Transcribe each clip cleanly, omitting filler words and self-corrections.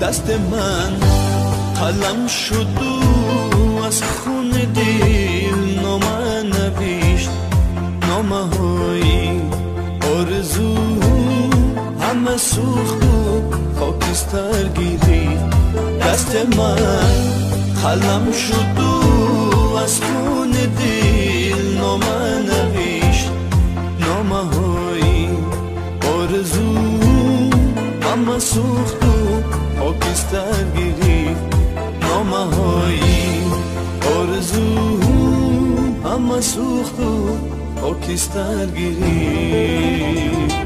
دست من قلم شد و از خون دل نامه نوشت، نامه های آرزو همه سوخت و خاکستر گرفت. دست من قلم شد و از خون دل نامه نوشت، نامه های آرزو همه سوخت و خاکستر گرفت. نامه های آرزو همه سوخت و خاکستر گرفت.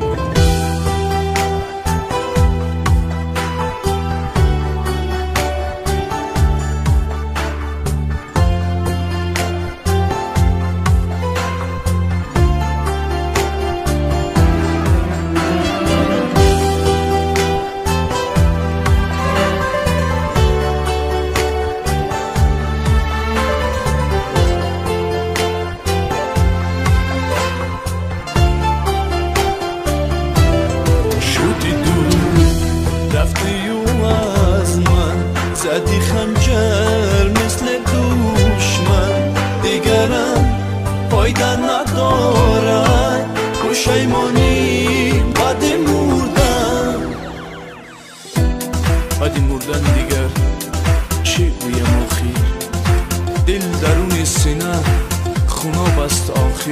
زدی خنجر مثل دشمن، دیگرم فایده ندارد. پشیمانی بعد مردن دیگر چی گویم آخر؟ دل درون سینه خوناب است آخر.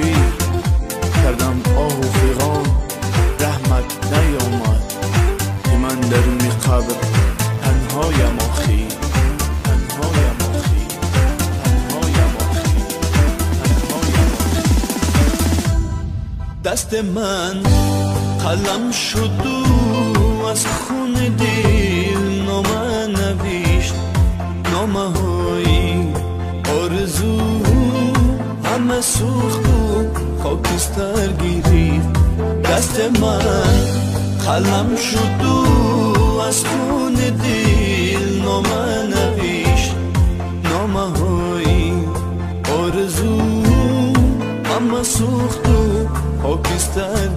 کردم آه و فغان رحمت نیامد که من درون قبر تنهایم آخر. دست من قلم شد و از خون دل نامه نوشت، نامه های آرزو همه سوخت و خاکستر گرفت. دست من قلم شد و از خون دل نامه نوشت، نامه های آرزو همه سوخت و خاکستر